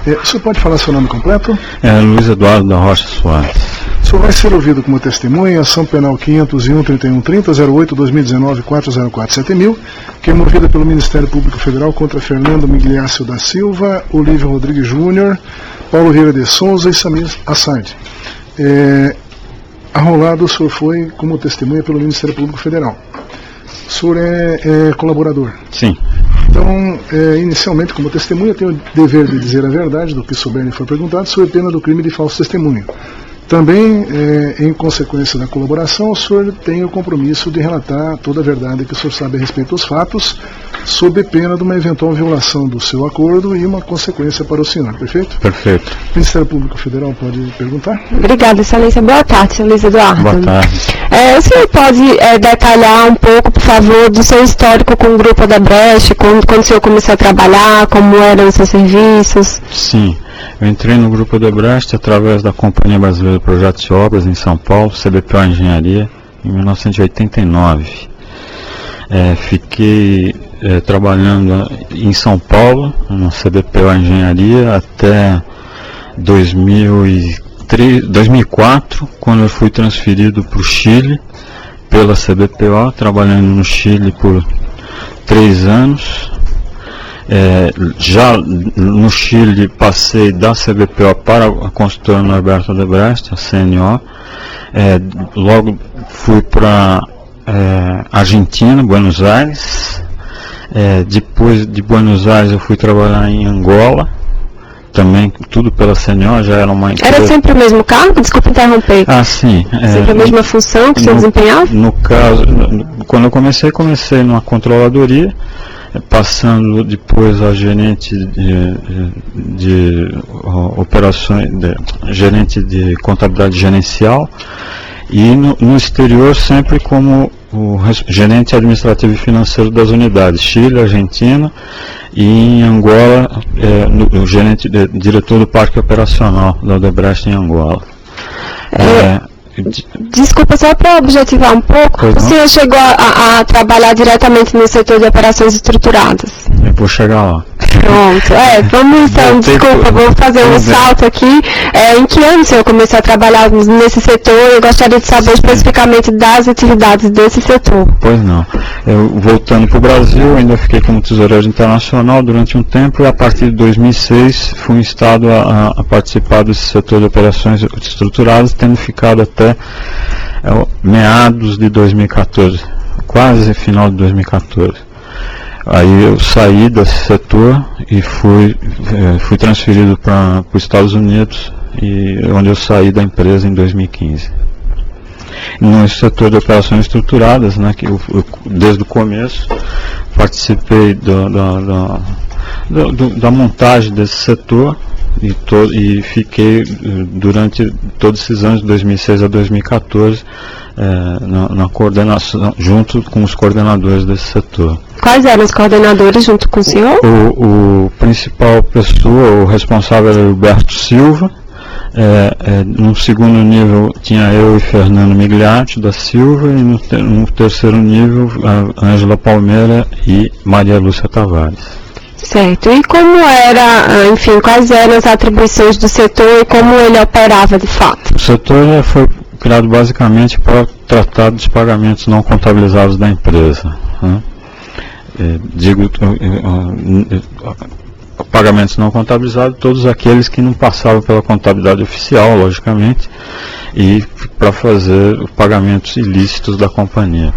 O senhor pode falar seu nome completo? Luiz Eduardo da Rocha Soares. O senhor vai ser ouvido como testemunha, ação penal 501-3130-08-2019-404-7000, que é movida pelo Ministério Público Federal contra Fernando Migliaccio da Silva, Olívio Rodrigues Júnior, Paulo Vieira de Souza e Samir Assad. Arrolado, o senhor foi como testemunha pelo Ministério Público Federal. O senhor é colaborador? Sim. Então, inicialmente, como testemunha, tem o dever de dizer a verdade do que souber e for perguntado, sob pena do crime de falso testemunho. Também, em consequência da colaboração, o senhor tem o compromisso de relatar toda a verdade que o senhor sabe a respeito dos fatos, sob pena de uma eventual violação do seu acordo e uma consequência para o senhor, perfeito? Perfeito. O Ministério Público Federal pode perguntar? Obrigada, excelência. Boa tarde, senhor Luiz Eduardo. Boa tarde. O senhor pode detalhar um pouco, por favor, do seu histórico com o Grupo Odebrecht, quando o senhor começou a trabalhar, como eram os seus serviços? Sim. Eu entrei no Grupo Odebrecht através da Companhia Brasileira de Projetos e Obras em São Paulo, CBPO Engenharia, em 1989. Fiquei trabalhando em São Paulo, na CBPO Engenharia, até 2004, quando eu fui transferido para o Chile, pela CBPO, trabalhando no Chile por 3 anos. Já no Chile passei da CBPO para a consultora Norberto Odebrecht, a CNO. Logo fui para Argentina, Buenos Aires. Depois de Buenos Aires eu fui trabalhar em Angola, também tudo pela CNO, já era uma empresa... Era sempre o mesmo cargo? Desculpa interromper. Sim. Sempre a mesma função que o senhor desempenhava? No caso, quando eu comecei numa controladoria, passando depois a gerente de operações, gerente de contabilidade gerencial, e no exterior sempre como o gerente administrativo e financeiro das unidades, Chile, Argentina, e em Angola, o gerente, diretor do parque operacional da Odebrecht em Angola. Desculpa, só para objetivar um pouco, o senhor chegou a trabalhar diretamente no setor de operações estruturadas? Eu vou chegar lá. Pronto, vamos então, desculpa, vou fazer um salto aqui. Em que ano o senhor começou a trabalhar nesse setor? Eu gostaria de saber especificamente das atividades desse setor. Pois não. Eu, voltando para o Brasil, ainda fiquei como tesoureiro internacional durante um tempo, e a partir de 2006 fui instado a participar desse setor de operações estruturadas, tendo ficado até meados de 2014, quase final de 2014. Aí eu saí desse setor e fui transferido para os Estados Unidos, onde eu saí da empresa em 2015. No setor de operações estruturadas, né, que eu desde o começo participei da montagem desse setor e fiquei durante todos esses anos, de 2006 a 2014, na coordenação, junto com os coordenadores desse setor. Quais eram os coordenadores junto com o senhor? O principal pessoa, o responsável era o Roberto Silva. No segundo nível tinha eu e Fernando Migliaccio da Silva, e no terceiro nível a Ângela Palmeira e Maria Lúcia Tavares. Certo. E como era, enfim, quais eram as atribuições do setor e como ele operava de fato? O setor foi criado basicamente para tratar dos pagamentos não contabilizados da empresa, né? Pagamentos não contabilizados, todos aqueles que não passavam pela contabilidade oficial, logicamente, e para fazer os pagamentos ilícitos da companhia.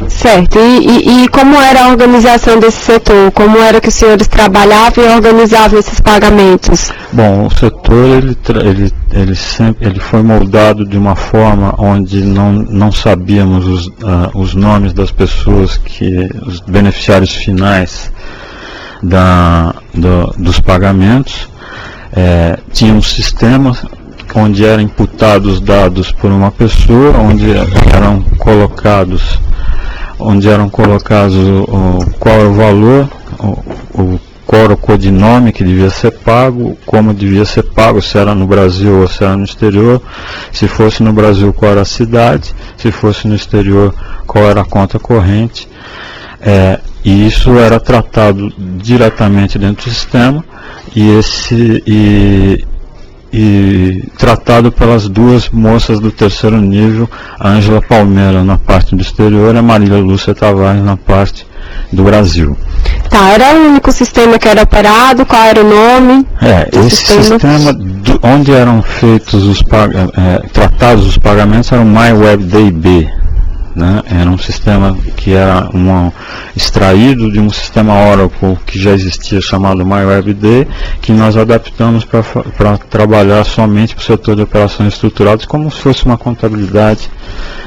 Certo. E como era a organização desse setor? Como era que os senhores trabalhavam e organizavam esses pagamentos? Bom, o setor ele foi moldado de uma forma onde não sabíamos os nomes das pessoas, os beneficiários finais dos pagamentos. Tinha um sistema onde eram imputados dados por uma pessoa, onde eram colocados qual era o valor, qual era o codinome que devia ser pago, como devia ser pago, se era no Brasil ou se era no exterior, se fosse no Brasil qual era a cidade, se fosse no exterior qual era a conta corrente. E isso era tratado diretamente dentro do sistema e tratado pelas duas moças do terceiro nível, a Ângela Palmeira na parte do exterior e a Marília Lúcia Tavares na parte do Brasil. Tá, era o único sistema que era operado? Qual era o nome? Esse sistema onde eram feitos tratados os pagamentos era o MyWebDB, né? Era um sistema que era extraído de um sistema Oracle que já existia chamado MyWebD, que nós adaptamos para trabalhar somente para o setor de operações estruturadas, como se fosse uma contabilidade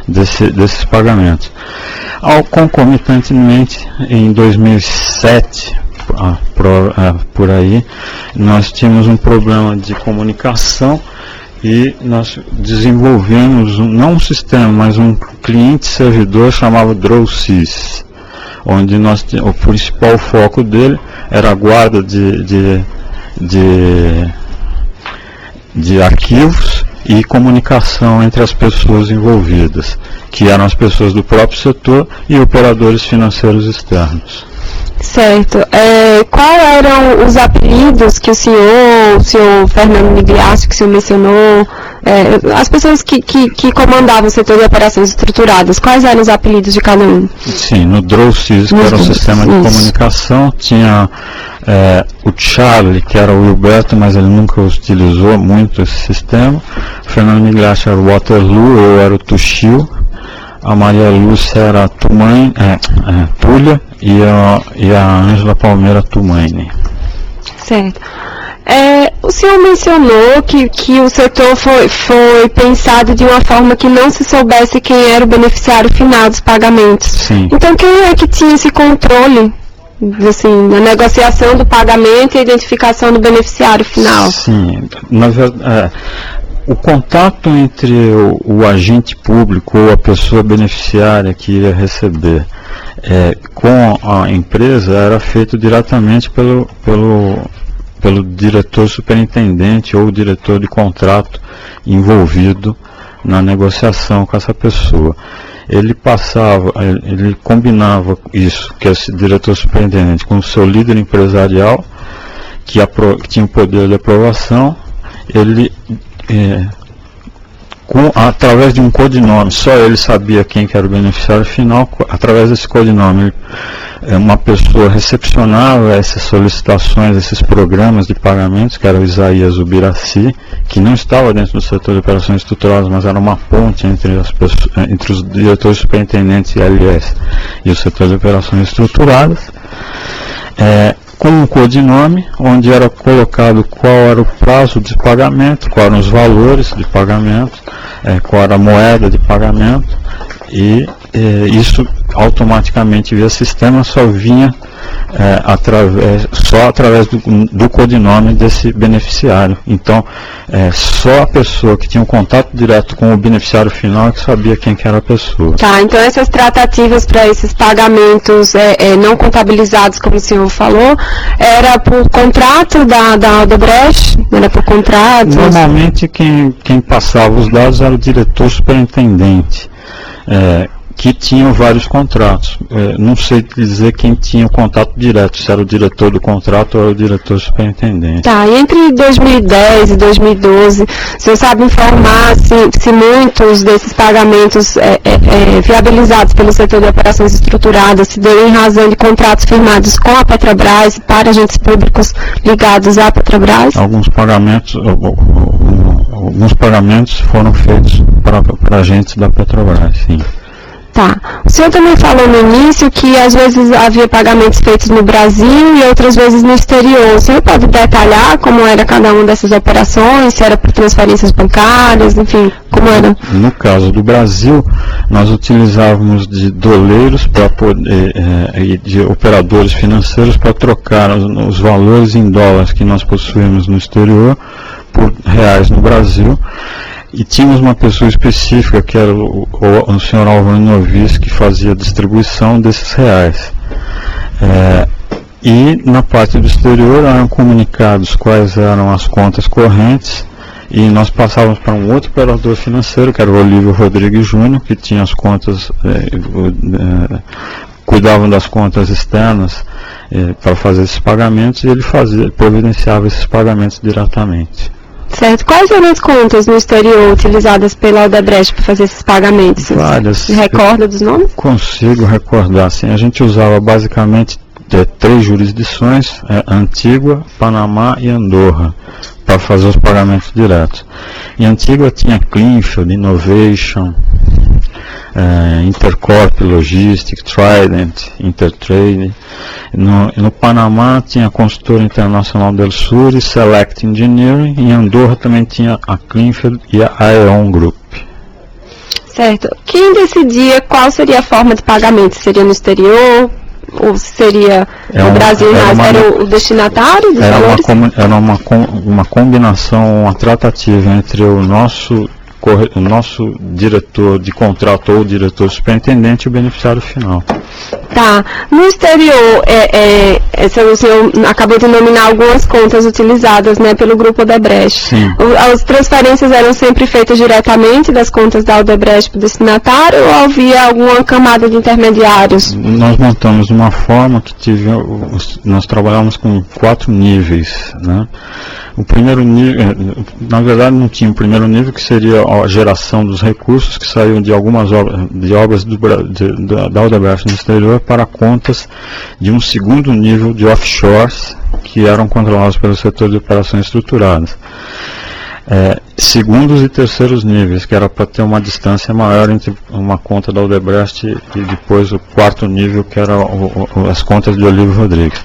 desses pagamentos. Concomitantemente, em 2007, por aí, nós tínhamos um problema de comunicação e nós desenvolvemos não um sistema, mas um cliente-servidor chamado DrawSys, onde o principal foco dele era a guarda de arquivos e comunicação entre as pessoas envolvidas, que eram as pessoas do próprio setor e operadores financeiros externos. Certo. Qual eram os apelidos que o senhor Fernando Migliaccio, que o senhor mencionou, as pessoas que comandavam o setor de operações estruturadas, quais eram os apelidos de cada um? Sim, no DrawSys, que era um sistema de comunicação, tinha o Charlie, que era o Wilberto, mas ele nunca utilizou muito esse sistema. O Fernando Migliaccio era o Waterloo, eu era o Tuxil. A Maria Lúcia era a Túlia e a Ângela Palmeira Tumaine. Certo. O senhor mencionou que o setor foi pensado de uma forma que não se soubesse quem era o beneficiário final dos pagamentos. Sim. Então quem é que tinha esse controle, assim, na negociação do pagamento e a identificação do beneficiário final? Sim, na verdade, o contato entre o agente público ou a pessoa beneficiária que iria receber com a empresa era feito diretamente pelo diretor superintendente ou diretor de contrato envolvido na negociação com essa pessoa. Ele combinava isso, que esse diretor superintendente, com o seu líder empresarial, que tinha o poder de aprovação. Ele através de um codinome, só ele sabia quem que era o beneficiário final. Através desse codinome, uma pessoa recepcionava essas solicitações, esses programas de pagamentos, que era o Isaías Ubiraci, que não estava dentro do setor de operações estruturadas, mas era uma ponte entre os diretores superintendentes e LS e o setor de operações estruturadas, com um codinome, onde era colocado qual era o prazo de pagamento, quais eram os valores de pagamento, qual era a moeda de pagamento, e isso automaticamente via sistema só vinha através do codinome desse beneficiário. Então, só a pessoa que tinha um contato direto com o beneficiário final que sabia quem que era a pessoa. Tá, então essas tratativas para esses pagamentos não contabilizados, como o senhor falou, era por contrato da Odebrecht? Era por contrato? Normalmente quem passava os dados era o diretor superintendente, que tinham vários contratos. Não sei dizer quem tinha o contato direto, se era o diretor do contrato ou era o diretor superintendente. Tá, e entre 2010 e 2012, o senhor sabe informar se muitos desses pagamentos viabilizados pelo setor de operações estruturadas se deu em razão de contratos firmados com a Petrobras para agentes públicos ligados à Petrobras? Alguns pagamentos foram feitos para agentes da Petrobras, sim. Tá. O senhor também falou no início que às vezes havia pagamentos feitos no Brasil e outras vezes no exterior. O senhor pode detalhar como era cada uma dessas operações, se era por transferências bancárias, enfim, como era? No caso do Brasil, nós utilizávamos de doleiros e de operadores financeiros para trocar os valores em dólares que nós possuímos no exterior por reais no Brasil. E tínhamos uma pessoa específica, que era o senhor Álvaro Novis, que fazia a distribuição desses reais. E na parte do exterior eram comunicados quais eram as contas correntes, e nós passávamos para um outro operador financeiro, que era o Olívio Rodrigues Júnior, que tinha as contas cuidavam das contas externas para fazer esses pagamentos, e ele providenciava esses pagamentos diretamente. Certo. Quais eram as contas no exterior utilizadas pela Odebrecht para fazer esses pagamentos? Várias. Você recorda dos nomes? Consigo recordar, sim. A gente usava basicamente 3 jurisdições, Antigua, Panamá e Andorra, para fazer os pagamentos diretos. Em Antigua tinha Cleanfield, Innovation, Intercorp Logistics, Trident, Intertrade. No Panamá tinha a Consultora Internacional del Sur e Select Engineering. Em Andorra também tinha a Cleanfield e a Aeon Group. Certo. Quem decidia qual seria a forma de pagamento? Seria no exterior? Ou seria no Brasil, era o destinatário dos valores? Era uma combinação, uma tratativa entre o nosso diretor de contrato ou diretor superintendente e o beneficiário final. Tá. No exterior, o senhor acabou de nominar algumas contas utilizadas, né, pelo grupo Odebrecht. Sim. As transferências eram sempre feitas diretamente das contas da Odebrecht para o destinatário, ou havia alguma camada de intermediários? Nós montamos uma forma que nós trabalhávamos com 4 níveis, né? O primeiro nível, na verdade não tinha o primeiro nível, que seria a geração dos recursos que saíam de algumas obras da Odebrecht no exterior para contas de um segundo nível de offshores que eram controlados pelo setor de operações estruturadas. Segundos e terceiros níveis, que era para ter uma distância maior entre uma conta da Odebrecht e depois o 4º nível, que era as contas de Olívio Rodrigues.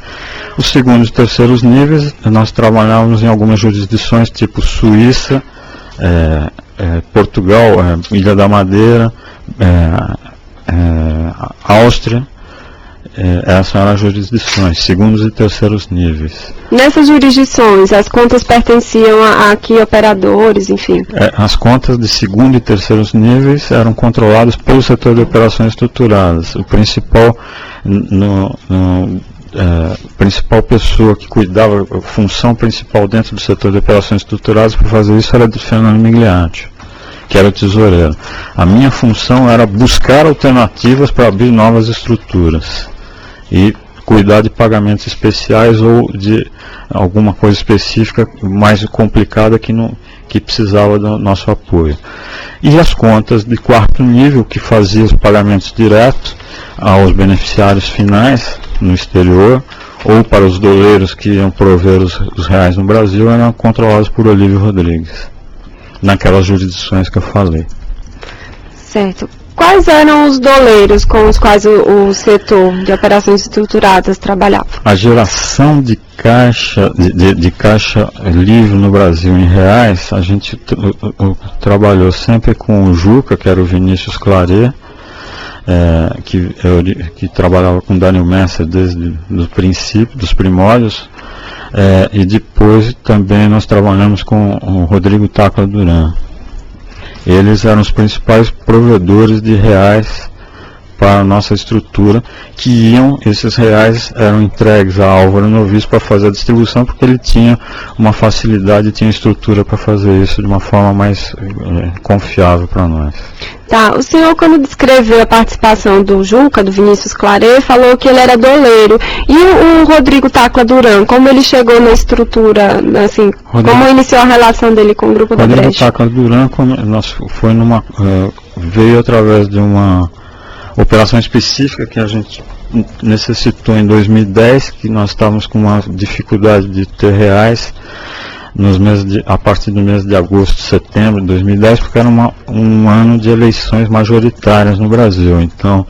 Os segundos e terceiros níveis nós trabalhávamos em algumas jurisdições, tipo Suíça, Portugal, Ilha da Madeira, Áustria. Essas eram as jurisdições, segundos e terceiros níveis. Nessas jurisdições, as contas pertenciam a que operadores, enfim? As contas de segundo e terceiros níveis eram controladas pelo setor de operações estruturadas. O principal, principal pessoa que cuidava, a função principal dentro do setor de operações estruturadas para fazer isso era de Fernando Migliaccio, que era o tesoureiro. A minha função era buscar alternativas para abrir novas estruturas e cuidar de pagamentos especiais ou de alguma coisa específica mais complicada que precisava do nosso apoio. E as contas de 4º nível, que faziam os pagamentos diretos aos beneficiários finais no exterior, ou para os doleiros que iam prover os reais no Brasil, eram controlados por Olívio Rodrigues, naquelas jurisdições que eu falei. Certo. Quais eram os doleiros com os quais o setor de operações estruturadas trabalhava? A geração de caixa, de caixa livre no Brasil em reais, a gente trabalhou sempre com o Juca, que era o Vinícius Claret, que trabalhava com Daniel Messer desde o princípio, dos primórdios, e depois também nós trabalhamos com o Rodrigo Tacla Duran. Eles eram os principais provedores de reais para a nossa estrutura, esses reais eram entregues a Álvaro Novis para fazer a distribuição, porque ele tinha uma facilidade, tinha estrutura para fazer isso de uma forma mais confiável para nós. Tá, o senhor, quando descreveu a participação do Juca, do Vinícius Claret, falou que ele era doleiro. E o Rodrigo Tacla Duran, como ele chegou na estrutura, assim, como iniciou a relação dele com o grupo da Odebrecht? Rodrigo Tacla Duran veio através de uma operação específica que a gente necessitou em 2010, que nós estávamos com uma dificuldade de ter reais a partir do mês de agosto, setembro de 2010, porque era um ano de eleições majoritárias no Brasil. Então,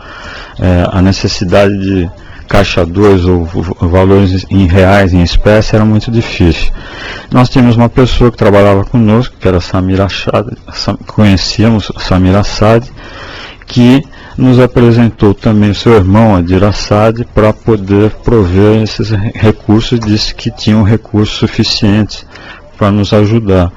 a necessidade de caixa 2 ou valores em reais, em espécie, era muito difícil. Nós tínhamos uma pessoa que trabalhava conosco, que era Samir Assad, conhecíamos Samir Assad, que nos apresentou também o seu irmão Adir Assad para poder prover esses recursos, disse que tinham recursos suficientes para nos ajudar.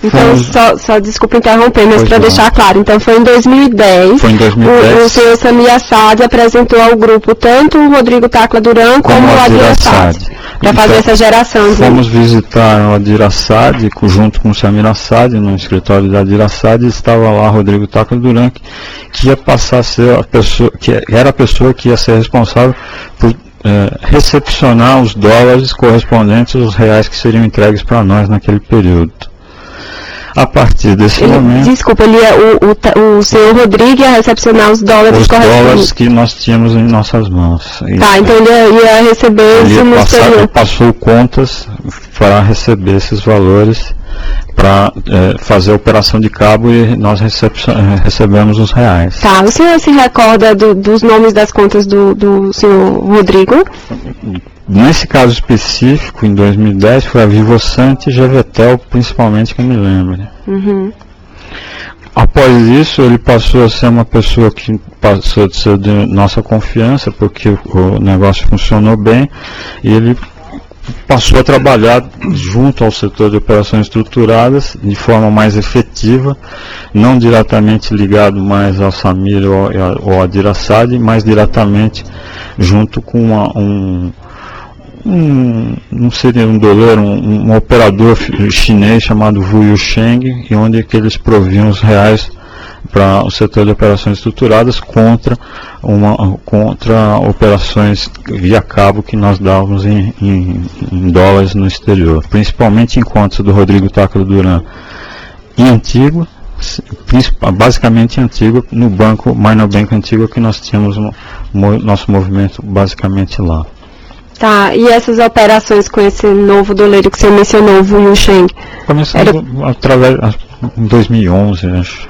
Então, só desculpa interromper, mas para deixar claro, então foi em 2010, o senhor Samir Assad apresentou ao grupo tanto o Rodrigo Tacla Duran como o Adir Assad. para fazer essa geração. Fomos visitar o Adir Assad, junto com o Samir Assad, no escritório da Adir Assad, e estava lá Rodrigo Tacla Duran, que ia passar a ser a pessoa, que era a pessoa que ia ser responsável por recepcionar os dólares correspondentes aos reais que seriam entregues para nós naquele período. A partir desse momento... Desculpa, o senhor Rodrigo ia recepcionar os dólares correspondentes. Os dólares que nós tínhamos em nossas mãos. Tá, então ele ia receber isso no exterior. Ele passou contas para receber esses valores, para fazer a operação de cabo, e nós recebemos os reais. Tá, o senhor se recorda dos nomes das contas do senhor Rodrigo? Nesse caso específico, em 2010, foi a Vivosante e Gevetel, principalmente, que eu me lembro. Uhum. Após isso, ele passou a ser uma pessoa que passou a ser de nossa confiança, porque o negócio funcionou bem, e ele passou a trabalhar junto ao setor de operações estruturadas de forma mais efetiva, não diretamente ligado mais ao Samir ou ao Adir Assad, mas diretamente junto com não seria um doleiro, um operador chinês chamado Wu Yusheng, e onde que eles proviam os reais para o setor de operações estruturadas contra operações via cabo que nós dávamos em dólares no exterior, principalmente em contas do Rodrigo Tacla Duran em Antigua, basicamente em Antigua, no banco Minor Bank Antigua, que nós tínhamos nosso movimento basicamente lá. Tá, e essas operações com esse novo doleiro que você mencionou, o Wu Yusheng? Começando em 2011, acho.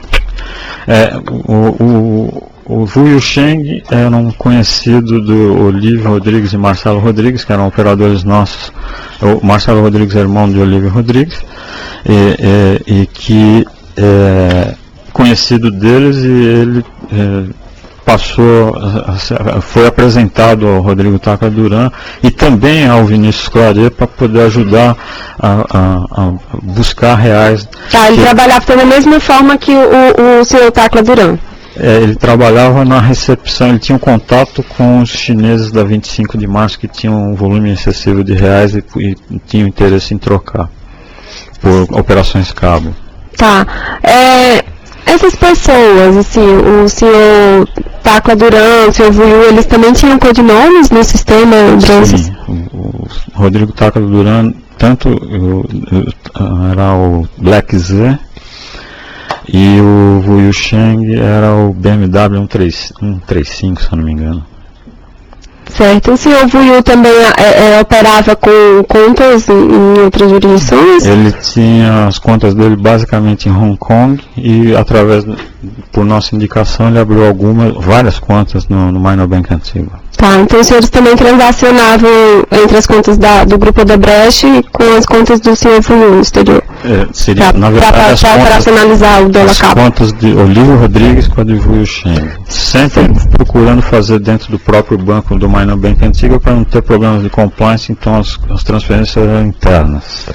O Wu Yusheng era um conhecido do Olívio Rodrigues e Marcelo Rodrigues, que eram operadores nossos. O Marcelo Rodrigues é irmão de Olívio Rodrigues, e que conhecido deles, e ele foi apresentado ao Rodrigo Tacla Duran e também ao Vinícius Claret para poder ajudar a buscar reais. Tá, ele trabalhava da mesma forma que o senhor Tacla Duran. Ele trabalhava na recepção, ele tinha um contato com os chineses da 25 de março que tinham um volume excessivo de reais e tinham interesse em trocar por operações cabo. Tá, essas pessoas, assim, o senhor Tacla Duran, o senhor Wu, eles também tinham codinomes no sistema? Sim, o Rodrigo Tacla Duran, tanto era o Black Z, e o Wu Yusheng era o BMW 135, se eu não me engano. Certo. O senhor Wu também operava com contas em outras jurisdições? Ele tinha as contas dele basicamente em Hong Kong, e por nossa indicação, ele abriu várias contas no Minor Bank Antigua. Tá, então os senhores também transacionavam entre as contas do Grupo Odebrecht com as contas do senhor Wu no exterior? Seria, na verdade, para operacionalizar o dólar cabo. As contas de Olívio Rodrigues com a de Wu Yusheng. Sempre procurando fazer dentro do próprio banco do Minor Bank Antigua para não ter problemas de compliance, então as transferências eram internas.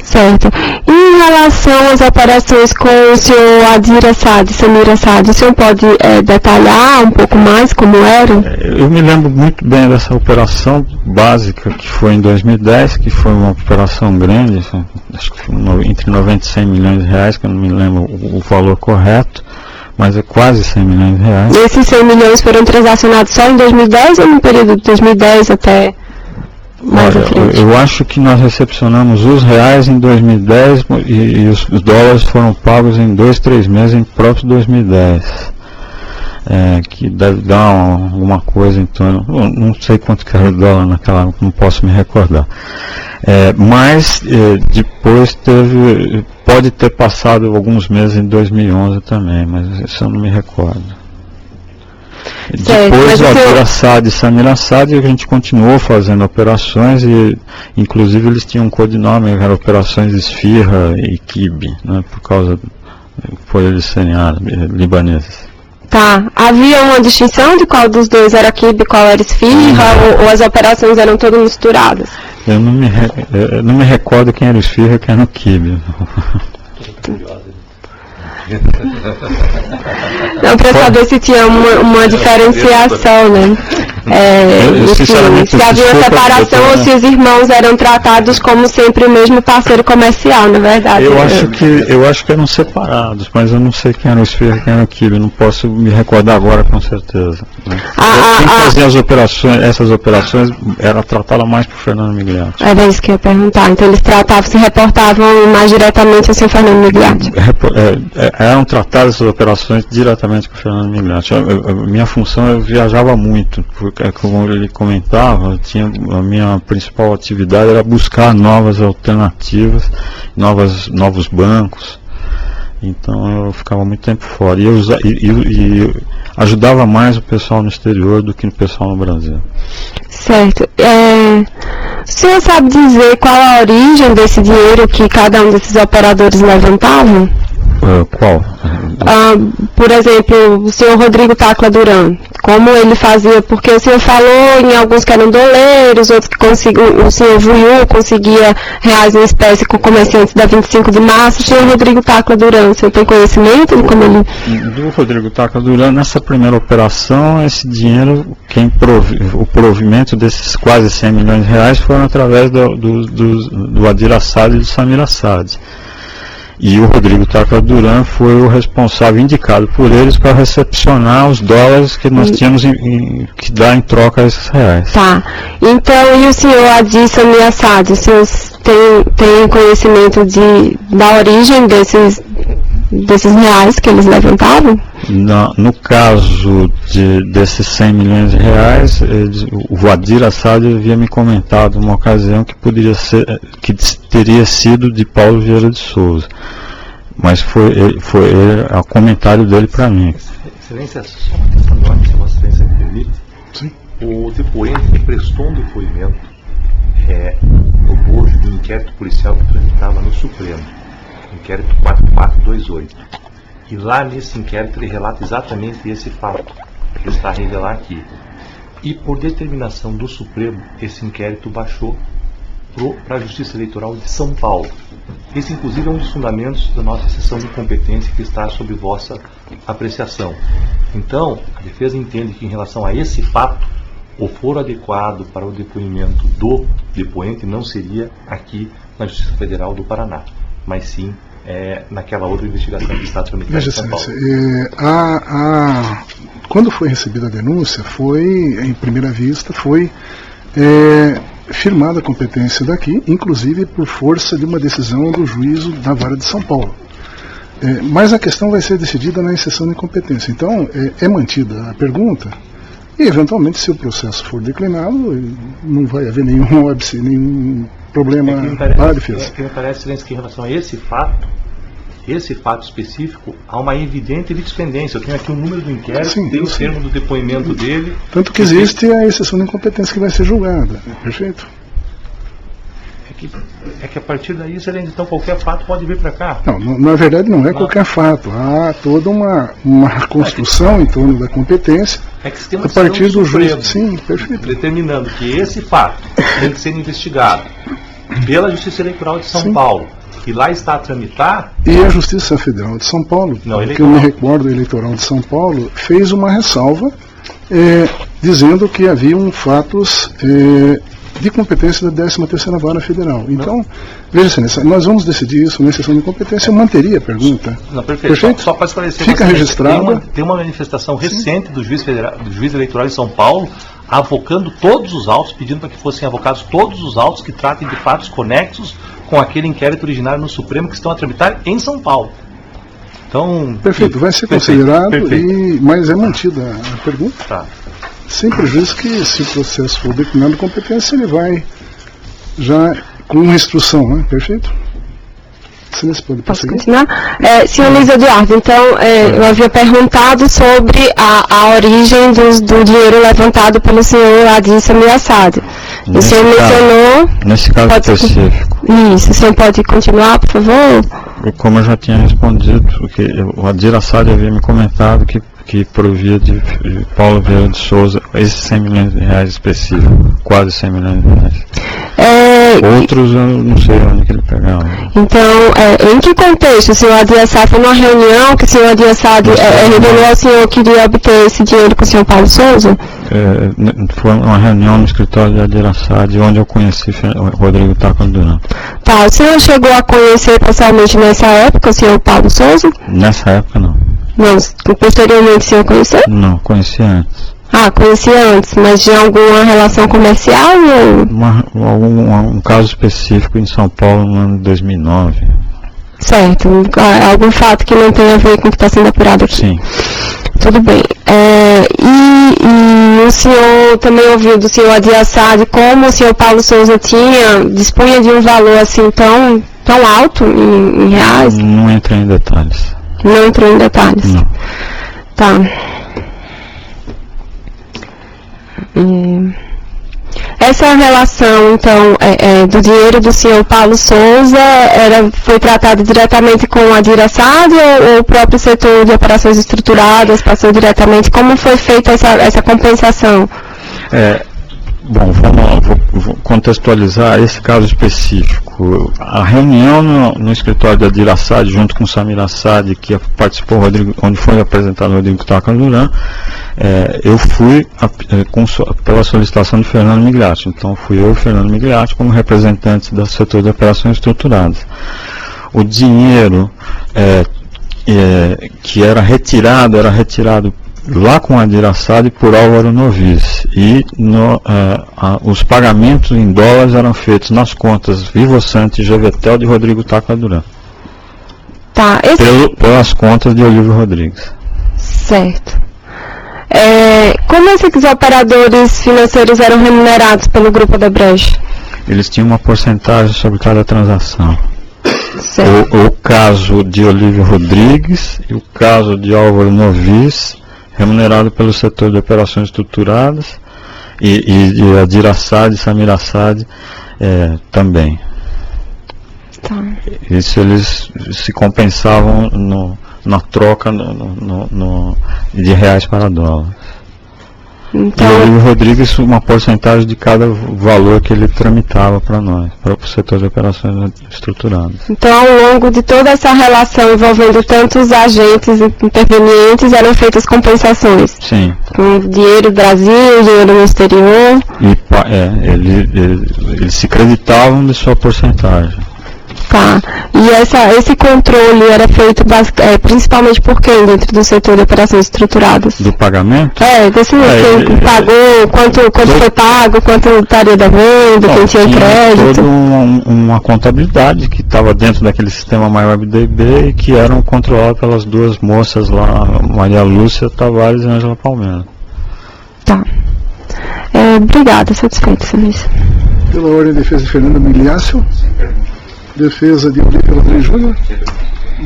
Certo. E em relação às operações com o senhor Adir Assad, Samir Assad, o senhor pode detalhar um pouco mais como eram? Eu me lembro muito bem dessa operação básica que foi em 2010, que foi uma operação grande, acho que entre 90 e 100 milhões de reais, que eu não me lembro o valor correto, mas é quase 100 milhões de reais. E esses 100 milhões foram transacionados só em 2010 ou no período de 2010 até mais à frente? Eu acho que nós recepcionamos os reais em 2010 e os dólares foram pagos em 2-3 meses em próprio 2010. Que deve dar alguma coisa em torno, não sei quanto que era o dólar naquela, não posso me recordar. Mas depois pode ter passado alguns meses em 2011 também, mas isso eu não me recordo. Depois o Adir Assad e Samir Assad, a gente continuou fazendo operações, e inclusive eles tinham um codinome, eram operações Esfirra e Kibe, né, por eles serem libaneses. Tá, havia uma distinção de qual dos dois era Kibe e qual era Esfirra, ou as operações eram todas misturadas? Eu não me recordo quem era o Esfirra e quem era o Kibe. Não, para saber se tinha uma diferenciação, né? Se havia uma separação ou se os irmãos eram tratados como sempre o mesmo parceiro comercial, na verdade. Eu acho que eram separados, mas eu não sei quem era o Esfirra e quem era o Quibe, não posso me recordar agora com certeza. Né? Quem fazia essas operações era tratada mais por Fernando Migliatti. Era isso que eu ia perguntar. Então eles se reportavam mais diretamente ao seu Fernando Migliatti. Eram tratadas essas operações diretamente com o Fernando Migliatti. Minha função, eu viajava muito, porque, como ele comentava, a minha principal atividade era buscar novas alternativas, novos bancos. Então eu ficava muito tempo fora. E ajudava mais o pessoal no exterior do que o pessoal no Brasil. Certo. O senhor sabe dizer qual a origem desse dinheiro que cada um desses operadores levantavam? Qual? Por exemplo, o senhor Rodrigo Tacla Duran, como ele fazia, porque o senhor falou em alguns que eram doleiros, outros que o senhor Vuiu conseguia reais em espécie com comerciantes da 25 de março, o senhor Rodrigo Tacla Duran, o senhor tem conhecimento de como ele... Do Rodrigo Tacla Duran, nessa primeira operação, esse dinheiro, o provimento desses quase 100 milhões de reais foram através do Adir Assad e do Samir Assad. E o Rodrigo Tacla Duran foi o responsável, indicado por eles, para recepcionar os dólares que nós tínhamos que dar em troca a esses reais. Tá. Então, e o senhor Adir Samir Assad, o senhor tem conhecimento da origem desses reais que eles levantavam? No caso desses 100 milhões de reais, o Adir Assad havia me comentado numa ocasião que teria sido de Paulo Vieira de Souza, mas foi o comentário dele para mim. Excelência, só uma questão de ordem, se Vossa Excelência me permite. Sim. O depoente que prestou um depoimento no bojo do inquérito policial que tramitava no Supremo, inquérito 4428. E lá nesse inquérito ele relata exatamente esse fato que está a revelar aqui. E por determinação do Supremo, esse inquérito baixou para a Justiça Eleitoral de São Paulo. Esse, inclusive, é um dos fundamentos da nossa sessão de competência que está sob vossa apreciação. Então, a defesa entende que, em relação a esse fato, o foro adequado para o depoimento do depoente não seria aqui na Justiça Federal do Paraná, mas sim naquela outra investigação que está tramitando em São Paulo. Quando foi recebida a denúncia, em primeira vista, foi firmada a competência daqui, inclusive por força de uma decisão do juízo da Vara de São Paulo. Mas a questão vai ser decidida na exceção de incompetência. Então, é mantida a pergunta e, eventualmente, se o processo for declinado, não vai haver nenhum óbice, nenhum problema para a defesa. Me parece, Excelência, que em relação a esse fato específico, há uma evidente litispendência. Eu tenho aqui o número do inquérito, tem o termo do depoimento dele. Tanto que existe a exceção de incompetência que vai ser julgada. Perfeito? É que a partir daí, Excelência, então qualquer fato pode vir para cá. Não, na verdade não é qualquer fato. Há toda uma construção em torno da competência a partir do juízo. Sim, perfeito. Determinando que esse fato tem que ser investigado pela Justiça Eleitoral de São Paulo. E lá está a tramitar. E a Justiça Federal de São Paulo, que eu me recordo, a Eleitoral de São Paulo, fez uma ressalva dizendo que haviam fatos de competência da 13ª Vara Federal. Então, veja, nós vamos decidir isso na sessão de competência. Eu manteria a pergunta. Não, perfeito. Só para esclarecer, fica registrado. Tem uma manifestação recente do juiz eleitoral de São Paulo, avocando todos os autos, pedindo para que fossem avocados todos os autos que tratem de fatos conexos com aquele inquérito originário no Supremo que estão a tramitar em São Paulo. Então, perfeito, vai ser considerado, mas é mantida a pergunta. Tá. Sem prejuízo que, se o processo for declinado de competência, ele vai já com instrução, né? Perfeito? Você pode prosseguir? Posso continuar? Senhor Luiz Eduardo, então, eu havia perguntado sobre a origem do dinheiro levantado pelo senhor Adir Samir Assad. O senhor mencionou... Nesse caso específico. Isso, o senhor pode continuar, por favor? como eu já tinha respondido, porque o Adir Assad havia me comentado que provia de Paulo Vieira de Souza esses 100 milhões de reais específicos, quase 100 milhões de reais. Outros eu não sei onde que ele pegava. Então, em que contexto? O senhor Adir Assad foi numa reunião que o senhor Adir Assad revelou ao senhor que queria obter esse dinheiro com o senhor Paulo Souza? Foi uma reunião no escritório de Adir Assad, onde eu conheci o Rodrigo Tácaro Duran. Tá, o senhor chegou a conhecer pessoalmente nessa época o senhor Paulo Souza? Nessa época não. Não, posteriormente o senhor conheceu? Não, conheci antes. Ah, conhecia antes, mas de alguma relação comercial ou... Um caso específico em São Paulo no ano de 2009. Certo, algum fato que não tem a ver com o que está sendo apurado aqui. Sim. Tudo bem. E o senhor também ouviu do senhor Adir Assad como o senhor Paulo Souza dispunha de um valor assim tão alto em reais? Não entrei em detalhes. Não entrou em detalhes? Não. Tá. Essa relação, então, do dinheiro do senhor Paulo Souza foi tratada diretamente com o Adir Assad ou o próprio setor de operações estruturadas passou diretamente? Como foi feita essa compensação? Bom, vou contextualizar esse caso específico. A reunião no escritório de Adir Assad, junto com Samir Assad, que participou, onde foi apresentado o Rodrigo Tácaro Duran, eu fui pela solicitação de Fernando Migliatti. Então, fui eu e Fernando Migliatti como representantes do setor de operações estruturadas. O dinheiro que era retirado lá com Adir Assad por Álvaro Novis, e os pagamentos em dólares eram feitos nas contas Vivosante e GVTEL de Rodrigo Tácaro Duran. Tá, pelas contas de Olívio Rodrigues. Certo. Como esses operadores financeiros eram remunerados pelo Grupo Odebrecht? Eles tinham uma porcentagem sobre cada transação. Certo. O caso de Olívio Rodrigues e o caso de Álvaro Novis, remunerado pelo setor de operações estruturadas, e Adir Assad e Samir Assad também. Tá. Isso eles se compensavam na troca de reais para dólares. Então, E o Olívio Rodrigues, uma porcentagem de cada valor que ele tramitava para nós, para o setor de operações estruturadas. Então, ao longo de toda essa relação envolvendo tantos agentes intervenientes, eram feitas compensações? Sim. Com dinheiro do Brasil, dinheiro no exterior? Eles se creditavam de sua porcentagem. Tá. E esse controle era feito principalmente por quem dentro do setor de operações estruturadas? Do pagamento? Quem pagou, quanto foi pago, quanto estaria devendo, quem tinha crédito? Toda uma contabilidade que estava dentro daquele sistema MyWebDB e que eram controladas pelas duas moças lá, Maria Lúcia Tavares e Ângela Palmeira. Tá. Obrigada, satisfeito, Samir. Pela ordem de defesa de Fernando Migliaccio. Defesa de Olívio Rodrigues Júnior.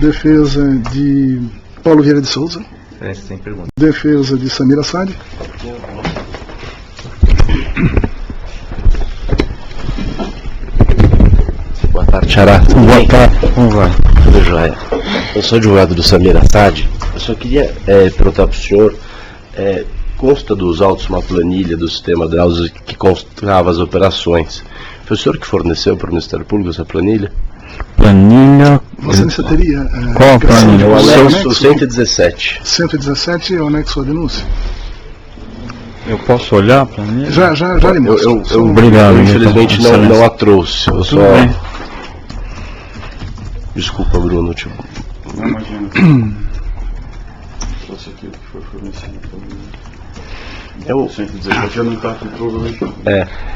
Defesa de Paulo Vieira de Souza. Sem pergunta. Defesa de Samir Assad. Boa tarde, Xará. Boa tarde. Como vai? Tudo jóia. Eu sou advogado do Samir Assad. Eu só queria perguntar para o senhor, consta dos autos uma planilha do sistema Drauzio que constava as operações. Foi o senhor que forneceu para o Ministério Público essa planilha? Planilha... Você teria... Qual a planilha? O anexo 117. 117 é o anexo à denúncia. Eu posso olhar a planilha? Já lhe mostro. Obrigado. Infelizmente não a trouxe. Eu só... bem. Desculpa, Bruno. Não imagino. Fosse aquilo que foi fornecido pelo 117 eu não está aqui provavelmente.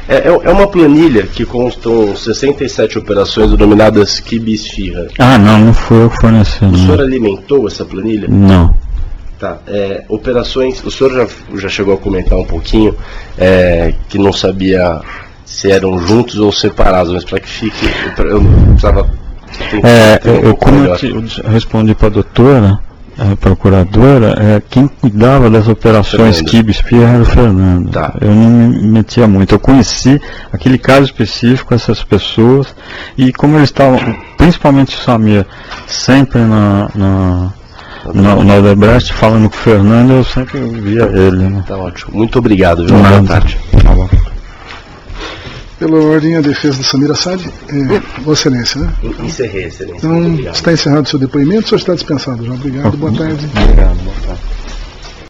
É uma planilha que constam 67 operações denominadas Kibis-Firra. Não foi eu que forneci. O senhor alimentou essa planilha? Não. Tá. Operações, o senhor já chegou a comentar um pouquinho que não sabia se eram juntos ou separados, mas para que fique, eu precisava... Como eu respondi para a doutora, procuradora, quem cuidava das operações Kibespia era o Fernando. Tá. Eu não me metia muito. Eu conheci aquele caso específico, essas pessoas, e como eles estavam, principalmente o Samir, sempre na Odebrecht, falando com o Fernando, eu sempre via ele. Né? Tá ótimo. Muito obrigado, viu? Boa tarde. Tá bom. Pela ordem, a defesa do Samir Assad, Vossa Excelência, né? Encerrei, Excelência. Então, está encerrado o seu depoimento, o senhor está dispensado já. Obrigado, boa tarde. Obrigado, boa tarde.